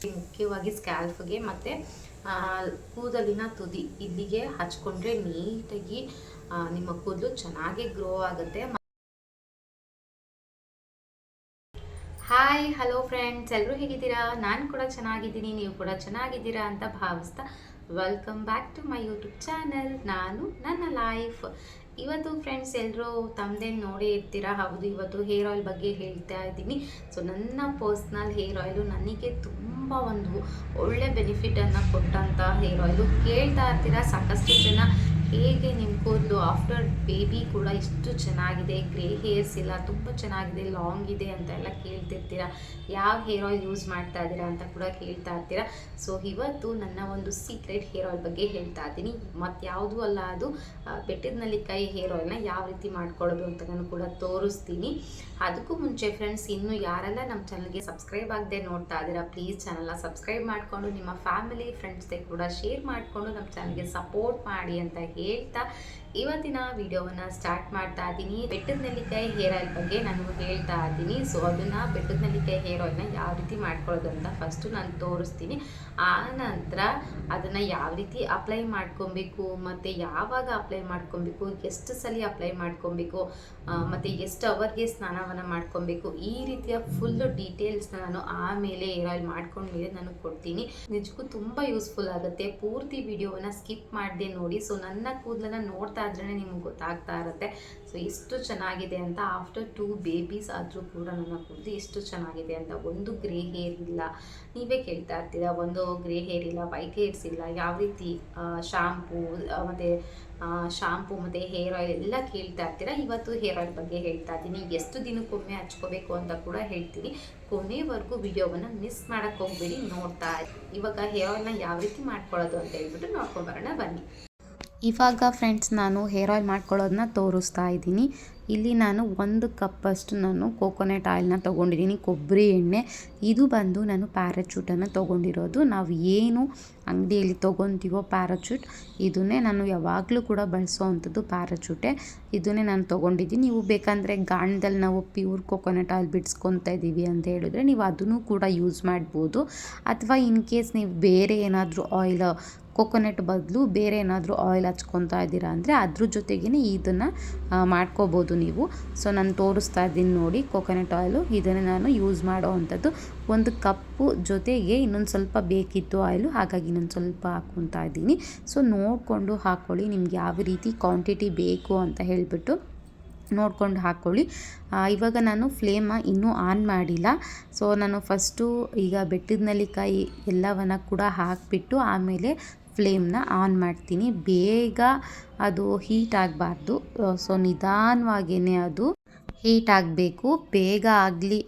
ಮುಖ್ಯವಾಗಿ ಸ್ಕ್ಯಾಲ್ಫ್ಗೆ ಮತ್ತು ಕೂದಲಿನ ತುದಿ ಇಲ್ಲಿಗೆ ಹಚ್ಕೊಂಡ್ರೆ ನೀಟಾಗಿ ನಿಮ್ಮ ಕೂದಲು ಚೆನ್ನಾಗಿ ಗ್ರೋ ಆಗುತ್ತೆ. ಹಾಯ್ ಹಲೋ ಫ್ರೆಂಡ್ಸ್, ಎಲ್ಲರೂ ಹೇಗಿದ್ದೀರಾ? ನಾನು ಕೂಡ ಚೆನ್ನಾಗಿದ್ದೀನಿ, ನೀವು ಕೂಡ ಚೆನ್ನಾಗಿದ್ದೀರಾ ಅಂತ ಭಾವಿಸ್ತಾ welcome back to my YouTube channel. ನಾನು ನನ್ನ ಲೈಫ್. ಇವತ್ತು ಫ್ರೆಂಡ್ಸ್ ಎಲ್ಲರೂ ತಮ್ಮದೇನು ನೋಡೇ ಇರ್ತೀರಾ. ಹೌದು, ಇವತ್ತು ಹೇರ್ ಆಯಿಲ್ ಬಗ್ಗೆ ಹೇಳ್ತಾ ಇದ್ದೀನಿ. ಸೊ ನನ್ನ ಪರ್ಸ್ನಲ್ ಹೇರ್ ಆಯಿಲು ನನಗೆ ತುಂಬ ಒಂದು ಒಳ್ಳೆ ಬೆನಿಫಿಟನ್ನು ಕೊಟ್ಟಂಥ ಹೇರ್ ಆಯಿಲು. ಕೇಳ್ತಾ ಇರ್ತೀರಾ ಸಾಕಷ್ಟು ಜನ, ಹೇಗೆ ನಿಮ್ಮ ಕೂದಲು ಆಫ್ಟರ್ ಬೇಬಿ ಕೂಡ ಇಷ್ಟು ಚೆನ್ನಾಗಿದೆ, ಗ್ರೇ ಹೇರ್ಸ್ ಇಲ್ಲ, ತುಂಬ ಚೆನ್ನಾಗಿದೆ, ಲಾಂಗ್ ಇದೆ ಅಂತ ಎಲ್ಲ ಕೇಳ್ತಿರ್ತೀರ. ಯಾವ ಹೇರ್ ಆಯಿಲ್ ಯೂಸ್ ಮಾಡ್ತಾ ಇದ್ದೀರಾ ಅಂತ ಕೂಡ ಕೇಳ್ತಾ ಇರ್ತೀರ. ಸೊ ಇವತ್ತು ನನ್ನ ಒಂದು ಸೀಕ್ರೆಟ್ ಹೇರ್ ಆಯಿಲ್ ಬಗ್ಗೆ ಹೇಳ್ತಾ ಇದ್ದೀನಿ. ಮತ್ತು ಯಾವುದೂ ಅಲ್ಲ, ಅದು ಬೆಟ್ಟದ ನೆಲ್ಲಿಕಾಯಿ ಹೇರ್ ಆಯಿಲ್ನ ಯಾವ ರೀತಿ ಮಾಡ್ಕೊಳ್ಳೋದು ಅಂತ ನಾನು ಕೂಡ ತೋರಿಸ್ತೀನಿ. ಅದಕ್ಕೂ ಮುಂಚೆ ಫ್ರೆಂಡ್ಸ್, ಇನ್ನೂ ಯಾರೆಲ್ಲ ನಮ್ಮ ಚಾನಲ್ಗೆ ಸಬ್ಸ್ಕ್ರೈಬ್ ಆಗದೆ ನೋಡ್ತಾ ಇದ್ದೀರಾ, ಪ್ಲೀಸ್ ಚಾನಲ್ನ ಸಬ್ಸ್ಕ್ರೈಬ್ ಮಾಡಿಕೊಂಡು ನಿಮ್ಮ ಫ್ಯಾಮಿಲಿ ಫ್ರೆಂಡ್ಸ್ಗೆ ಕೂಡ ಶೇರ್ ಮಾಡಿಕೊಂಡು ನಮ್ಮ ಚಾನಲ್ಗೆ ಸಪೋರ್ಟ್ ಮಾಡಿ ಅಂತ ಹೇಳ್ತಾ ಇವತ್ತಿನ ವಿಡಿಯೋವನ್ನು ಸ್ಟಾರ್ಟ್ ಮಾಡ್ತಾ ಇದ್ದೀನಿ. ಬೆಟ್ಟದ ನೆಲ್ಲಿಕಾಯಿ ಹೇರ್ ಆಯಿಲ್ ಬಗ್ಗೆ ನಾನು ಹೇಳ್ತಾ ಇದ್ದೀನಿ. ಸೊ ಅದನ್ನು ಬೆಟ್ಟದ ನೆಲ್ಲಿಕಾಯಿ ಹೇರ್ ಆಯಿಲ್ನ ಯಾವ ರೀತಿ ಮಾಡ್ಕೊಳ್ಳೋದು ಅಂತ ಫಸ್ಟು ನಾನು ತೋರಿಸ್ತೀನಿ. ಆ ನಂತರ ಅದನ್ನು ಯಾವ ರೀತಿ ಅಪ್ಲೈ ಮಾಡ್ಕೊಬೇಕು, ಮತ್ತು ಯಾವಾಗ ಅಪ್ಲೈ ಮಾಡ್ಕೊಬೇಕು, ಎಷ್ಟು ಸಲ ಅಪ್ಲೈ ಮಾಡ್ಕೊಬೇಕು, ಮತ್ತು ಎಷ್ಟು ಅವರ್ಗೆ ಸ್ನಾನವನ್ನು ಮಾಡ್ಕೊಬೇಕು, ಈ ರೀತಿಯ ಫುಲ್ಲು ಡೀಟೇಲ್ಸ್ನ ನಾನು ಆಮೇಲೆ ಹೇರ್ ಆಯಿಲ್ ಮಾಡ್ಕೊಂಡ್ಮೇಲೆ ನಾನು ಕೊಡ್ತೀನಿ. ನಿಜಕ್ಕೂ ತುಂಬ ಯೂಸ್ಫುಲ್ ಆಗುತ್ತೆ. ಪೂರ್ತಿ ವಿಡಿಯೋವನ್ನು ಸ್ಕಿಪ್ ಮಾಡದೆ ನೋಡಿ. ಸೊ ನನ್ನ ಕೂದಲನ್ನು ನೋಡ್ತಾ ಇದ್ರೇ ನಿಮ್ಗೆ ಗೊತ್ತಾಗ್ತಾ ಇರುತ್ತೆ ಸೊ ಎಷ್ಟು ಚೆನ್ನಾಗಿದೆ ಅಂತ. ಆಫ್ಟರ್ 2 ಬೇಬೀಸ್ ಆದರೂ ಕೂಡ ನನ್ನ ಕೂದಲು ಎಷ್ಟು ಚೆನ್ನಾಗಿದೆ ಅಂತ. ಒಂದು ಗ್ರೇ ಹೇರ್ ಇಲ್ಲ, ನೀವೇ ಕೇಳ್ತಾ ಇರ್ತೀರ, ಒಂದು ಗ್ರೇ ಹೇರ್ ಇಲ್ಲ, ವೈಟ್ ಹೇರ್ಸ್ ಇಲ್ಲ, ಯಾವ ರೀತಿ ಶಾಂಪೂ ಮತ್ತು ಹೇರ್ ಆಯಿಲ್ ಎಲ್ಲ ಕೇಳ್ತಾ ಇರ್ತೀರ. ಇವತ್ತು ಹೇರ್ ಆಯಿಲ್ ಬಗ್ಗೆ ಹೇಳ್ತಾ ಇದ್ದೀನಿ. ಎಷ್ಟು ದಿನಕ್ಕೊಮ್ಮೆ ಹಚ್ಕೋಬೇಕು ಅಂತ ಕೂಡ ಹೇಳ್ತೀನಿ. ಕೊನೆವರೆಗೂ ವಿಡಿಯೋವನ್ನು ಮಿಸ್ ಮಾಡೋಕ್ಕೆ ಹೋಗ್ಬೇಡಿ, ನೋಡ್ತಾ ಇವಾಗ ಹೇರ್ ಆಯಿಲ್ನ ಯಾವ ರೀತಿ ಮಾಡ್ಕೊಳ್ಳೋದು ಅಂತ ಹೇಳ್ಬಿಟ್ಟು ನೋಡ್ಕೊಂಬರೋಣ ಬನ್ನಿ. ಇವಾಗ ಫ್ರೆಂಡ್ಸ್, ನಾನು ಹೇರ್ ಆಯಿಲ್ ಮಾಡ್ಕೊಳ್ಳೋದನ್ನ ತೋರಿಸ್ತಾ ಇದ್ದೀನಿ. ಇಲ್ಲಿ ನಾನು 1 ಕಪ್ಪಷ್ಟು ನಾನು ಕೋಕೋನಟ್ ಆಯಿಲ್ನ ತೊಗೊಂಡಿದ್ದೀನಿ, ಕೊಬ್ಬರಿ ಎಣ್ಣೆ. ಇದು ಬಂದು ನಾನು ಪ್ಯಾರಾಚೂಟನ್ನು ತೊಗೊಂಡಿರೋದು. ನಾವು ಏನು ಅಂಗಡಿಯಲ್ಲಿ ತೊಗೊತೀವೋ ಪ್ಯಾರಾಚೂಟ್, ಇದನ್ನೇ ನಾನು ಯಾವಾಗಲೂ ಕೂಡ ಬಳಸೋ ಅಂಥದ್ದು ಪ್ಯಾರಾಚೂಟೇ. ಇದನ್ನೇ ನಾನು ತೊಗೊಂಡಿದ್ದೀನಿ. ನೀವು ಬೇಕಂದರೆ ಗಾಣದಲ್ಲಿ ನಾವು ಪ್ಯೂರ್ ಕೋಕೋನಟ್ ಆಯಿಲ್ ಬಿಡಿಸ್ಕೊತಾ ಇದ್ದೀವಿ ಅಂತ ಹೇಳಿದ್ರೆ ನೀವು ಅದನ್ನು ಕೂಡ ಯೂಸ್ ಮಾಡ್ಬೋದು. ಅಥವಾ ಇನ್ ಕೇಸ್ ನೀವು ಬೇರೆ ಏನಾದರೂ ಆಯಿಲ್, ಕೋಕೋನಟ್ ಬದಲು ಬೇರೆ ಏನಾದರೂ ಆಯಿಲ್ ಹಚ್ಕೊತಾ ಇದ್ದೀರಾ ಅಂದರೆ ಅದ್ರ ಜೊತೆಗೇ ಇದನ್ನು ಮಾಡ್ಕೋಬೋದು ನೀವು. ಸೊ ನಾನು ತೋರಿಸ್ತಾ ಇದ್ದೀನಿ ನೋಡಿ, ಕೋಕೋನಟ್ ಆಯಿಲು ಇದನ್ನು ನಾನು ಯೂಸ್ ಮಾಡೋ ಅಂಥದ್ದು. 1 ಕಪ್ಪು ಜೊತೆಗೆ ಇನ್ನೊಂದು ಸ್ವಲ್ಪ ಬೇಕಿತ್ತು ಆಯಿಲು, ಹಾಗಾಗಿ ಇನ್ನೊಂದು ಸ್ವಲ್ಪ ಹಾಕ್ಕೊತಾ ಇದ್ದೀನಿ. ಸೊ ನೋಡಿಕೊಂಡು ಹಾಕ್ಕೊಳ್ಳಿ, ನಿಮ್ಗೆ ಯಾವ ರೀತಿ ಕ್ವಾಂಟಿಟಿ ಬೇಕು ಅಂತ ಹೇಳಿಬಿಟ್ಟು ನೋಡ್ಕೊಂಡು ಹಾಕ್ಕೊಳ್ಳಿ. ಇವಾಗ ನಾನು ಫ್ಲೇಮ ಇನ್ನೂ ಆನ್ ಮಾಡಿಲ್ಲ. ಸೊ ನಾನು ಫಸ್ಟು ಈಗ ಬೆಟ್ಟದ ನೆಲ್ಲಿಕಾಯಿ ಎಲ್ಲವನ್ನು ಕೂಡ ಹಾಕಿಬಿಟ್ಟು ಆಮೇಲೆ ಫ್ಲೇಮ್ನ ಆನ್ ಮಾಡ್ತೀನಿ. ಬೇಗ ಅದು ಹೀಟ್ ಆಗಬಾರ್ದು. ಸೊ ನಿಧಾನವಾಗೇ ಅದು ಹೀಟ್ ಆಗಬೇಕು. ಬೇಗ ಆಗಲಿ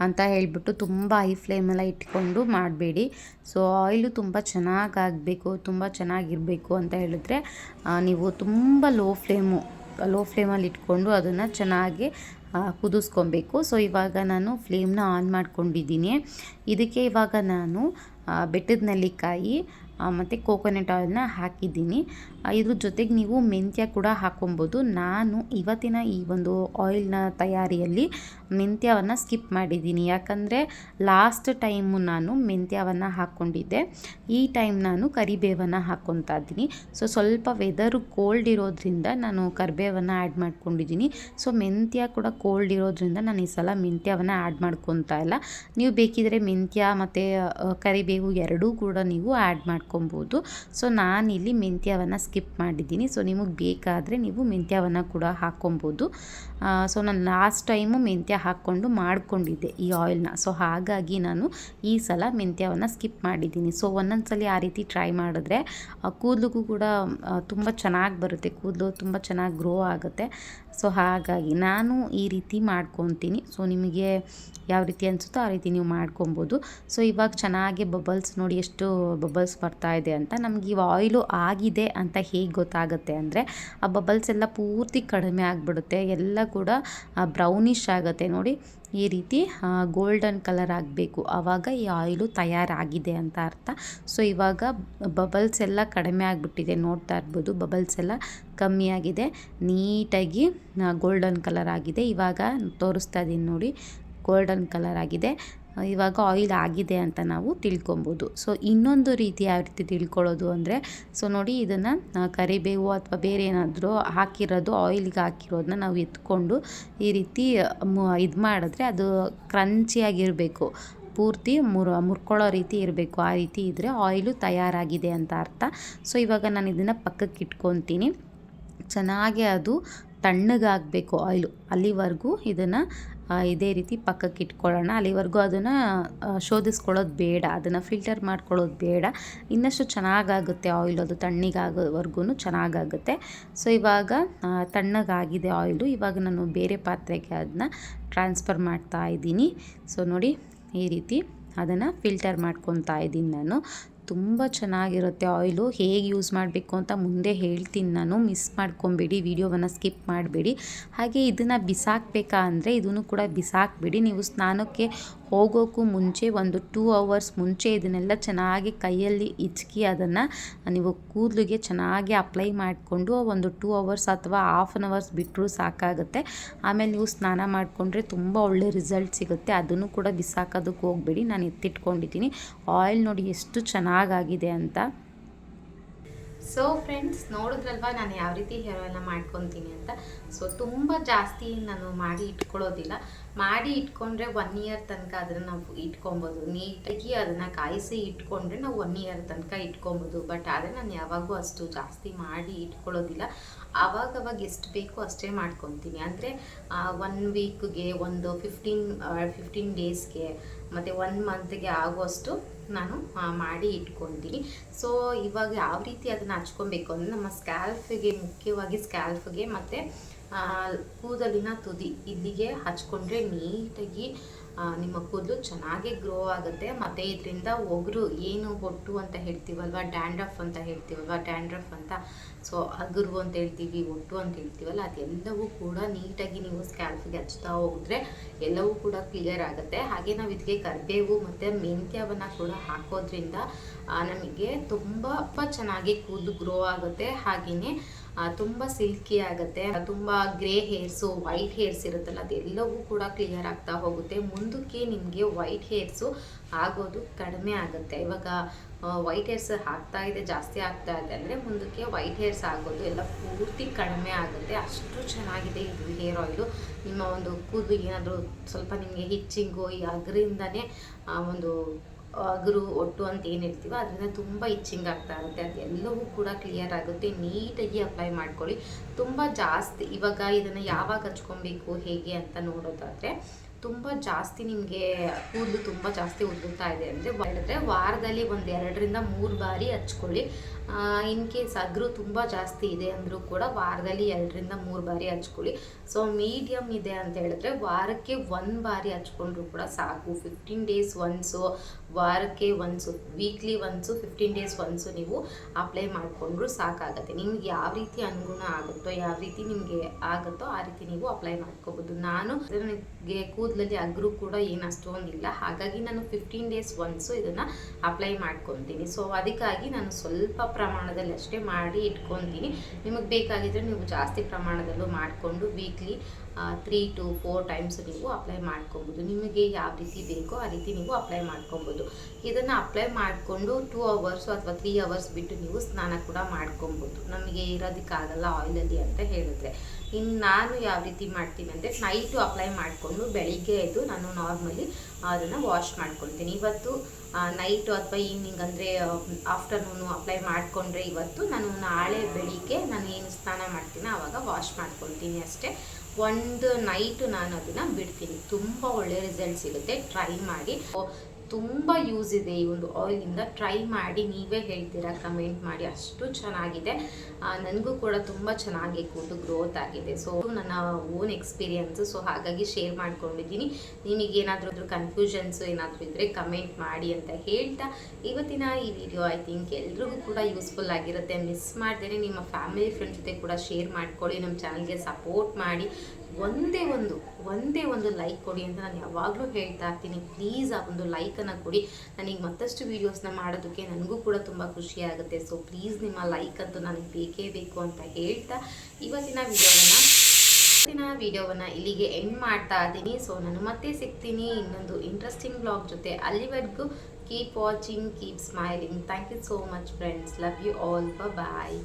ಅಂತ ಹೇಳಿಬಿಟ್ಟು ತುಂಬ ಹೈ ಫ್ಲೇಮೆಲ್ಲ ಇಟ್ಕೊಂಡು ಮಾಡಬೇಡಿ. ಸೊ ಆಯಿಲು ತುಂಬ ಚೆನ್ನಾಗಾಗಬೇಕು, ತುಂಬ ಚೆನ್ನಾಗಿರಬೇಕು ಅಂತ ಹೇಳಿದ್ರೆ ನೀವು ತುಂಬ ಲೋ ಫ್ಲೇಮಲ್ಲಿ ಇಟ್ಕೊಂಡು ಅದನ್ನು ಚೆನ್ನಾಗಿ ಕುದಿಸ್ಕೊಬೇಕು. ಸೊ ಇವಾಗ ನಾನು ಫ್ಲೇಮ್ನ ಆನ್ ಮಾಡ್ಕೊಂಡಿದ್ದೀನಿ. ಇದಕ್ಕೆ ಇವಾಗ ನಾನು ಬೆಟ್ಟದ ನೆಲ್ಲಿಕಾಯಿ ಮತ್ತು ಕೋಕೋನಟ್ ಆಯಿಲ್ನ ಹಾಕಿದ್ದೀನಿ. ಇದ್ರ ಜೊತೆಗೆ ನೀವು ಮೆಂತ್ಯ ಕೂಡ ಹಾಕ್ಕೊಬೋದು. ನಾನು ಇವತ್ತಿನ ಈ ಒಂದು ಆಯಿಲ್ನ ತಯಾರಿಯಲ್ಲಿ ಮೆಂತ್ಯವನ್ನು ಸ್ಕಿಪ್ ಮಾಡಿದ್ದೀನಿ. ಯಾಕಂದರೆ ಲಾಸ್ಟ್ ಟೈಮು ನಾನು ಮೆಂತ್ಯವನ್ನು ಹಾಕ್ಕೊಂಡಿದ್ದೆ, ಈ ಟೈಮ್ ನಾನು ಕರಿಬೇವನ್ನು ಹಾಕ್ಕೊತಾ ಇದ್ದೀನಿ. ಸೊ ಸ್ವಲ್ಪ ವೆದರು ಕೋಲ್ಡ್ ಇರೋದ್ರಿಂದ ನಾನು ಕರಿಬೇವನ್ನು ಆ್ಯಡ್ ಮಾಡ್ಕೊಂಡಿದ್ದೀನಿ. ಸೊ ಮೆಂತ್ಯ ಕೂಡ ಕೋಲ್ಡ್ ಇರೋದ್ರಿಂದ ನಾನು ಈ ಸಲ ಮೆಂತ್ಯವನ್ನು ಆ್ಯಡ್ ಮಾಡ್ಕೊತಾ ಇಲ್ಲ. ನೀವು ಬೇಕಿದ್ರೆ ಮೆಂತ್ಯ ಮತ್ತು ಕರಿಬೇವು ಎರಡೂ ಕೂಡ ನೀವು ಆ್ಯಡ್ ಮಾಡ್ಕೊಬೋದು. ಸೊ ನಾನಿಲ್ಲಿ ಮೆಂತ್ಯವನ್ನು ಸ್ಕಿಪ್ ಮಾಡಿದ್ದೀನಿ. ಸೊ ನಿಮಗೆ ಬೇಕಾದರೆ ನೀವು ಮೆಂತ್ಯವನ್ನು ಕೂಡ ಹಾಕ್ಕೊಬೋದು. ಸೊ ನಾನು ಲಾಸ್ಟ್ ಟೈಮು ಮೆಂತ್ಯ ಹಾಕ್ಕೊಂಡು ಮಾಡ್ಕೊಂಡಿದ್ದೆ ಈ ಆಯಿಲ್ನ. ಸೊ ಹಾಗಾಗಿ ನಾನು ಈ ಸಲ ಮೆಂತ್ಯವನ್ನು ಸ್ಕಿಪ್ ಮಾಡಿದ್ದೀನಿ. ಸೊ ಒಂದೊಂದು ಸಲ ಆ ರೀತಿ ಟ್ರೈ ಮಾಡಿದ್ರೆ ಕೂದಲಿಗೂ ಕೂಡ ತುಂಬ ಚೆನ್ನಾಗಿ ಬರುತ್ತೆ, ಕೂದಲು ತುಂಬ ಚೆನ್ನಾಗಿ ಗ್ರೋ ಆಗುತ್ತೆ. ಸೊ ಹಾಗಾಗಿ ನಾನು ಈ ರೀತಿ ಮಾಡ್ಕೊತೀನಿ. ಸೊ ನಿಮಗೆ ಯಾವ ರೀತಿ ಅನಿಸುತ್ತೋ ಆ ರೀತಿ ನೀವು ಮಾಡ್ಕೊಬೋದು. ಸೊ ಇವಾಗ ಚೆನ್ನಾಗಿ ಬಬಲ್ಸ್ ನೋಡಿ, ಎಷ್ಟು ಬಬಲ್ಸ್ ಬರ್ತಾ ಇದೆ ಅಂತ. ನಮ್ಗೆ ಈ ಆಯಿಲು ಆಗಿದೆ ಅಂತ ಹೇಗೆ ಗೊತ್ತಾಗುತ್ತೆ ಅಂದರೆ ಆ ಬಬಲ್ಸ್ ಎಲ್ಲ ಪೂರ್ತಿ ಕಡಿಮೆ ಆಗಿಬಿಡುತ್ತೆ, ಎಲ್ಲ ಕೂಡ ಬ್ರೌನಿಷ್ ಆಗುತ್ತೆ ನೋಡಿ. ಈ ರೀತಿ ಗೋಲ್ಡನ್ ಕಲರ್ ಆಗಬೇಕು, ಆವಾಗ ಈ ಆಯಿಲು ತಯಾರಾಗಿದೆ ಅಂತ ಅರ್ಥ. ಸೊ ಇವಾಗ ಬಬಲ್ಸ್ ಎಲ್ಲ ಕಡಿಮೆ ಆಗಿಬಿಟ್ಟಿದೆ, ನೋಡ್ತಾ ಇರ್ಬೋದು ಬಬಲ್ಸ್ ಎಲ್ಲ ಕಮ್ಮಿ ಆಗಿದೆ, ನೀಟಾಗಿ ಗೋಲ್ಡನ್ ಕಲರ್ ಆಗಿದೆ. ಇವಾಗ ತೋರಿಸ್ತಾ ಇದ್ದೀನಿ ನೋಡಿ, ಗೋಲ್ಡನ್ ಕಲರ್ ಆಗಿದೆ. ಇವಾಗ ಆಯಿಲ್ ಆಗಿದೆ ಅಂತ ನಾವು ತಿಳ್ಕೊಬೋದು. ಸೊ ಇನ್ನೊಂದು ರೀತಿ ಯಾವ ರೀತಿ ತಿಳ್ಕೊಳ್ಳೋದು ಅಂದರೆ, ಸೊ ನೋಡಿ ಇದನ್ನು ಕರಿಬೇವು ಅಥವಾ ಬೇರೆ ಏನಾದರೂ ಹಾಕಿರೋದು ಆಯಿಲ್ಗೆ ಹಾಕಿರೋದನ್ನ ನಾವು ಎತ್ಕೊಂಡು ಈ ರೀತಿ ಇದು ಮಾಡಿದ್ರೆ ಅದು ಕ್ರಂಚಿಯಾಗಿರಬೇಕು, ಪೂರ್ತಿ ಮುರ್ಕೊಳ್ಳೋ ರೀತಿ ಇರಬೇಕು. ಆ ರೀತಿ ಇದ್ದರೆ ಆಯಿಲು ತಯಾರಾಗಿದೆ ಅಂತ ಅರ್ಥ. ಸೊ ಇವಾಗ ನಾನು ಇದನ್ನು ಪಕ್ಕಕ್ಕೆ ಇಟ್ಕೊತೀನಿ. ಚೆನ್ನಾಗಿ ಅದು ತಣ್ಣಗಾಗಬೇಕು ಆಯಿಲು, ಅಲ್ಲಿವರೆಗೂ ಇದನ್ನು ಇದೇ ರೀತಿ ಪಕ್ಕಕ್ಕೆ ಇಟ್ಕೊಳ್ಳೋಣ. ಅಲ್ಲಿವರೆಗೂ ಅದನ್ನು ಶೋಧಿಸ್ಕೊಳ್ಳೋದು ಬೇಡ, ಅದನ್ನು ಫಿಲ್ಟರ್ ಮಾಡ್ಕೊಳ್ಳೋದು ಬೇಡ. ಇನ್ನಷ್ಟು ಚೆನ್ನಾಗಾಗುತ್ತೆ ಆಯಿಲ್, ಅದು ತಣ್ಣಗಾಗೋವರೆಗೂ ಚೆನ್ನಾಗಾಗುತ್ತೆ. ಸೊ ಇವಾಗ ತಣ್ಣಗಾಗಿದೆ ಆಯಿಲು. ಇವಾಗ ನಾನು ಬೇರೆ ಪಾತ್ರೆಗೆ ಅದನ್ನ ಟ್ರಾನ್ಸ್ಫರ್ ಮಾಡ್ತಾ ಇದ್ದೀನಿ. ಸೊ ನೋಡಿ ಈ ರೀತಿ ಅದನ್ನು ಫಿಲ್ಟರ್ ಮಾಡ್ಕೊತಾ ಇದ್ದೀನಿ ನಾನು. ತುಂಬ ಚೆನ್ನಾಗಿರುತ್ತೆ ಆಯಿಲು. ಹೇಗೆ ಯೂಸ್ ಮಾಡಬೇಕು ಅಂತ ಮುಂದೆ ಹೇಳ್ತೀನಿ ನಾನು, ಮಿಸ್ ಮಾಡ್ಕೊಬೇಡಿ, ವಿಡಿಯೋವನ್ನು ಸ್ಕಿಪ್ ಮಾಡಬೇಡಿ. ಹಾಗೆ ಇದನ್ನು ಬಿಸಾಕಬೇಕಾ ಅಂದರೆ ಇದನ್ನು ಕೂಡ ಬಿಸಾಕಬೇಡಿ. ನೀವು ಸ್ನಾನಕ್ಕೆ ಹೋಗೋಕ್ಕೂ ಮುಂಚೆ ಒಂದು 2 hours ಮುಂಚೆ ಇದನ್ನೆಲ್ಲ ಚೆನ್ನಾಗಿ ಕೈಯಲ್ಲಿ ಹಿಚ್ಕಿ ಅದನ್ನು ನೀವು ಕೂದಲಿಗೆ ಚೆನ್ನಾಗಿ ಅಪ್ಲೈ ಮಾಡಿಕೊಂಡು ಒಂದು 2 hours ಅಥವಾ ½ an hour ಬಿಟ್ಟರೂ ಸಾಕಾಗುತ್ತೆ. ಆಮೇಲೆ ನೀವು ಸ್ನಾನ ಮಾಡಿಕೊಂಡ್ರೆ ತುಂಬ ಒಳ್ಳೆ ರಿಸಲ್ಟ್ ಸಿಗುತ್ತೆ. ಅದನ್ನು ಕೂಡ ಬಿಸಾಕೋದಕ್ಕೆ ಹೋಗಬೇಡಿ. ನಾನು ಎತ್ತಿಟ್ಕೊಂಡಿದ್ದೀನಿ. ಆಯಿಲ್ ನೋಡಿ ಎಷ್ಟು ಚೆನ್ನಾಗಾಗಿದೆ ಅಂತ. ಸೊ ಫ್ರೆಂಡ್ಸ್, ನೋಡಿದ್ರಲ್ವ ನಾನು ಯಾವ ರೀತಿ ಹೇರ್ ಆಯಿಲ್ನ ಮಾಡ್ಕೊತೀನಿ ಅಂತ. ಸೊ ತುಂಬ ಜಾಸ್ತಿ ನಾನು ಮಾಡಿ ಇಟ್ಕೊಳ್ಳೋದಿಲ್ಲ. ಮಾಡಿ ಇಟ್ಕೊಂಡ್ರೆ 1 year ತನಕ ಅದನ್ನು ನಾವು ಇಟ್ಕೊಬೋದು. ನೀಟಾಗಿ ಅದನ್ನು ಕಾಯಿಸಿ ಇಟ್ಕೊಂಡ್ರೆ ನಾವು 1 year ತನಕ ಇಟ್ಕೊಬೋದು. ಬಟ್ ಆದರೆ ನಾನು ಯಾವಾಗೂ ಅಷ್ಟು ಜಾಸ್ತಿ ಮಾಡಿ ಇಟ್ಕೊಳ್ಳೋದಿಲ್ಲ. ಆವಾಗವಾಗ ಎಷ್ಟು ಬೇಕೋ ಅಷ್ಟೇ ಮಾಡ್ಕೊತೀನಿ. ಅಂದರೆ 1 weekಗೆ, ಒಂದು 15 daysಗೆ ಮತ್ತು 1 monthಗೆ ಆಗುವಷ್ಟು ನಾನು ಮಾಡಿ ಇಟ್ಕೊತೀನಿ. ಸೊ ಇವಾಗ ಯಾವ ರೀತಿ ಅದನ್ನು ಹಚ್ಕೊಬೇಕು ಅಂದರೆ, ನಮ್ಮ ಸ್ಕ್ಯಾಲ್ಫಿಗೆ, ಮುಖ್ಯವಾಗಿ ಸ್ಕ್ಯಾಲ್ಫಿಗೆ ಮತ್ತು ಕೂದಲಿನ ತುದಿ ಇಲ್ಲಿಗೆ ಹಚ್ಕೊಂಡ್ರೆ ನೀಟಾಗಿ ನಿಮ್ಮ ಕೂದಲು ಚೆನ್ನಾಗಿ ಗ್ರೋ ಆಗುತ್ತೆ. ಮತ್ತು ಇದರಿಂದ ಒಗರು ಏನು ಹೊಟ್ಟು ಅಂತ ಹೇಳ್ತೀವಲ್ವ, ಡ್ಯಾಂಡ್ರಫ್ ಅಂತ ಹೇಳ್ತೀವಲ್ವ, ಡ್ಯಾಂಡ್ರಫ್ ಅಂತ, ಸೊ ಅಗುರು ಅಂತ ಹೇಳ್ತೀವಿ, ಒಟ್ಟು ಅಂತ ಹೇಳ್ತೀವಲ್ಲ, ಅದೆಲ್ಲವೂ ಕೂಡ ನೀಟಾಗಿ ನೀವು ಸ್ಕ್ಯಾಲ್ಫಿಗೆ ಹಚ್ತಾ ಹೋಗಿದ್ರೆ ಎಲ್ಲವೂ ಕೂಡ ಕ್ಲಿಯರ್ ಆಗುತ್ತೆ. ಹಾಗೆ ನಾವು ಇದಕ್ಕೆ ಕರಿಬೇವು ಮತ್ತು ಮೆಂತ್ಯವನ್ನು ಕೂಡ ಹಾಕೋದ್ರಿಂದ ನಮಗೆ ತುಂಬ ಚೆನ್ನಾಗಿ ಕೂದಲು ಗ್ರೋ ಆಗುತ್ತೆ. ಹಾಗೆಯೇ ತುಂಬ ಸಿಲ್ಕಿ ಆಗುತ್ತೆ. ತುಂಬ ಗ್ರೇ ಹೇರ್ಸು, ವೈಟ್ ಹೇರ್ಸ್ ಇರುತ್ತಲ್ಲ, ಅದೆಲ್ಲವೂ ಕೂಡ ಕ್ಲಿಯರ್ ಆಗ್ತಾ ಹೋಗುತ್ತೆ. ಮುಂದಕ್ಕೆ ನಿಮಗೆ ವೈಟ್ ಹೇರ್ಸು ಆಗೋದು ಕಡಿಮೆ ಆಗುತ್ತೆ. ಇವಾಗ ವೈಟ್ ಹೇರ್ಸ್ ಜಾಸ್ತಿ ಆಗ್ತಾ ಇದೆ ಅಂದರೆ ಮುಂದಕ್ಕೆ ವೈಟ್ ಹೇರ್ಸ್ ಆಗೋದು ಎಲ್ಲ ಪೂರ್ತಿ ಕಡಿಮೆ ಆಗುತ್ತೆ. ಅಷ್ಟು ಚೆನ್ನಾಗಿದೆ ಇದು ಹೇರ್ ಆಯಿಲು. ನಿಮ್ಮ ಒಂದು ಕೂದಲು ಏನಾದರೂ ಸ್ವಲ್ಪ ನಿಮಗೆ ಹಿಚ್ಚಿಂಗು, ಈ ಅಗರಿಂದನೇ ಒಂದು ಅಗುರು, ಒಟ್ಟು ಅಂತ ಏನು ಹೇಳ್ತೀವೋ ಅದರಿಂದ ತುಂಬ ಇಚ್ಚಿಂಗ್ ಆಗ್ತಾ ಇರುತ್ತೆ. ಅದೆಲ್ಲವೂ ಕೂಡ ಕ್ಲಿಯರ್ ಆಗುತ್ತೆ. ನೀಟಾಗಿ ಅಪ್ಲೈ ಮಾಡ್ಕೊಳ್ಳಿ. ತುಂಬ ಜಾಸ್ತಿ ಇವಾಗ ಇದನ್ನು ಯಾವಾಗ ಹಚ್ಕೊಬೇಕು ಹೇಗೆ ಅಂತ ನೋಡೋದಾದರೆ, ತುಂಬ ಜಾಸ್ತಿ ನಿಮಗೆ ಕೂದಲು ತುಂಬ ಜಾಸ್ತಿ ಉದುರುತ್ತಾ ಇದೆ ಅಂದರೆ ಹೇಳಿದ್ರೆ ವಾರದಲ್ಲಿ 1-2 ರಿಂದ 3 ಬಾರಿ ಹಚ್ಕೊಳ್ಳಿ. ಇನ್ ಕೇಸ್ ಅಗ್ರು ತುಂಬ ಜಾಸ್ತಿ ಇದೆ ಅಂದರೂ ಕೂಡ ವಾರದಲ್ಲಿ 2 ರಿಂದ 3 ಬಾರಿ ಹಚ್ಕೊಳ್ಳಿ. ಸೊ ಮೀಡಿಯಮ್ ಇದೆ ಅಂತ ಹೇಳಿದ್ರೆ ವಾರಕ್ಕೆ 1 ಬಾರಿ ಹಚ್ಕೊಂಡ್ರೂ ಕೂಡ ಸಾಕು. 15 days ಒನ್ಸು, ವಾರಕ್ಕೆ once, weekly once, 15 days once ನೀವು ಅಪ್ಲೈ ಮಾಡಿಕೊಂಡ್ರೂ ಸಾಕಾಗುತ್ತೆ. ನಿಮ್ಗೆ ಯಾವ ರೀತಿ ಅನುಗುಣ ಆಗುತ್ತೋ, ಯಾವ ರೀತಿ ನಿಮಗೆ ಆಗುತ್ತೋ ಆ ರೀತಿ ನೀವು ಅಪ್ಲೈ ಮಾಡ್ಕೋಬೋದು. ನಾನು ನನಗೆ ಕೂದಲಲ್ಲಿ ಅಗ್ರು ಕೂಡ ಏನು ಅಷ್ಟೊಂದಿಲ್ಲ, ಹಾಗಾಗಿ ನಾನು 15 days ಒನ್ಸು ಇದನ್ನು ಅಪ್ಲೈ ಮಾಡ್ಕೊತೀನಿ. ಸೊ ಅದಕ್ಕಾಗಿ ನಾನು ಸ್ವಲ್ಪ ಪ್ರಮಾಣದಲ್ಲಿ ಅಷ್ಟೇ ಮಾಡಿ ಇಟ್ಕೊತೀನಿ. ನಿಮಗೆ ಬೇಕಾಗಿದ್ದರೆ ನೀವು ಜಾಸ್ತಿ ಪ್ರಮಾಣದಲ್ಲೂ ಮಾಡಿಕೊಂಡು ವೀಕ್ಲಿ 3 to 4 times ನೀವು ಅಪ್ಲೈ ಮಾಡ್ಕೊಬೋದು. ನಿಮಗೆ ಯಾವ ರೀತಿ ಬೇಕೋ ಆ ರೀತಿ ನೀವು ಅಪ್ಲೈ ಮಾಡ್ಕೊಬೋದು. ಇದನ್ನು ಅಪ್ಲೈ ಮಾಡಿಕೊಂಡು 2 hours ಅಥವಾ 3 hours ಬಿಟ್ಟು ನೀವು ಸ್ನಾನ ಕೂಡ ಮಾಡ್ಕೊಬೋದು. ನಮಗೆ ಇರೋದಕ್ಕಾಗಲ್ಲ ಆಯಿಲಲ್ಲಿ ಅಂತ ಹೇಳಿದ್ರೆ. ಇನ್ನು ನಾನು ಯಾವ ರೀತಿ ಮಾಡ್ತೀನಿ ಅಂದರೆ, ನೈಟು ಅಪ್ಲೈ ಮಾಡಿಕೊಂಡು ಬೆಳಿಗ್ಗೆ ಎದ್ದು ನಾನು ನಾರ್ಮಲಿ ಅದನ್ನು ವಾಶ್ ಮಾಡ್ಕೊಳ್ತೀನಿ. ಇವತ್ತು ನೈಟು ಅಥವಾ ಈವ್ನಿಂಗ್ ಅಂದರೆ ಆಫ್ಟರ್ನೂನು ಅಪ್ಲೈ ಮಾಡಿಕೊಂಡ್ರೆ ಇವತ್ತು, ನಾನು ನಾಳೆ ಬೆಳಿಗ್ಗೆ ನಾನು ಏನು ಸ್ನಾನ ಮಾಡ್ತೀನಿ ಆವಾಗ ವಾಶ್ ಮಾಡ್ಕೊಳ್ತೀನಿ ಅಷ್ಟೇ. ಒಂದು ನೈಟು ನಾನು ಅದನ್ನು ಬಿಡ್ತೀನಿ. ತುಂಬ ಒಳ್ಳೆ ರಿಸಲ್ಟ್ ಸಿಗುತ್ತೆ. ಟ್ರೈ ಮಾಡಿ. ತುಂಬ ಯೂಸ್ ಇದೆ ಈ ಒಂದು ಆಯಿಲಿಂದ. ಟ್ರೈ ಮಾಡಿ, ನೀವೇ ಹೇಳ್ತೀರಾ ಕಮೆಂಟ್ ಮಾಡಿ. ಅಷ್ಟು ಚೆನ್ನಾಗಿದೆ. ನನಗೂ ಕೂಡ ತುಂಬ ಚೆನ್ನಾಗಿ ಕೂದಲು ಗ್ರೋತ್ ಆಗಿದೆ. ಸೊ ನನ್ನ ಓನ್ ಎಕ್ಸ್ಪೀರಿಯನ್ಸು, ಸೊ ಹಾಗಾಗಿ ಶೇರ್ ಮಾಡ್ಕೊಂಡಿದ್ದೀನಿ. ನಿಮಗೇನಾದರೂ ಕನ್ಫ್ಯೂಷನ್ಸು ಏನಾದರೂ ಇದ್ದರೆ ಕಮೆಂಟ್ ಮಾಡಿ ಅಂತ ಹೇಳ್ತಾ ಇವತ್ತಿನ ಈ ವಿಡಿಯೋ ಐ ಥಿಂಕ್ ಎಲ್ರಿಗೂ ಕೂಡ ಯೂಸ್ಫುಲ್ ಆಗಿರುತ್ತೆ. ಮಿಸ್ ಮಾಡ್ದೇ ನಿಮ್ಮ ಫ್ಯಾಮಿಲಿ ಫ್ರೆಂಡ್ಸ್ ಜೊತೆ ಕೂಡ ಶೇರ್ ಮಾಡ್ಕೊಳ್ಳಿ. ನಮ್ಮ ಚಾನಲ್ಗೆ ಸಪೋರ್ಟ್ ಮಾಡಿ. ಒಂದೇ ಒಂದು ಲೈಕ್ ಕೊಡಿ ಅಂತ ನಾನು ಯಾವಾಗಲೂ ಹೇಳ್ತಾ ಇರ್ತೀನಿ. ಪ್ಲೀಸ್ ಆ ಒಂದು ಲೈಕನ್ನು ಕೊಡಿ. ನನಗೆ ಮತ್ತಷ್ಟು ವೀಡಿಯೋಸ್ನ ಮಾಡೋದಕ್ಕೆ ನನಗೂ ಕೂಡ ತುಂಬ ಖುಷಿ ಆಗುತ್ತೆ. ಸೊ ಪ್ಲೀಸ್ ನಿಮ್ಮ ಲೈಕ್ ಅಂತೂ ನನಗೆ ಬೇಕೇ ಬೇಕು ಅಂತ ಹೇಳ್ತಾ ಇವತ್ತಿನ ವಿಡಿಯೋವನ್ನು ಇವತ್ತಿನ ವಿಡಿಯೋವನ್ನ ಇಲ್ಲಿಗೆ ಎಂಡ್ ಮಾಡ್ತಾ ಇದ್ದೀನಿ. ಸೊ ನಾನು ಮತ್ತೆ ಸಿಗ್ತೀನಿ ಇನ್ನೊಂದು ಇಂಟ್ರೆಸ್ಟಿಂಗ್ ಬ್ಲಾಗ್ ಜೊತೆ. ಅಲ್ಲಿವರೆಗೂ keep watching, keep smiling. Thank you so much friends. Love you all. Bye.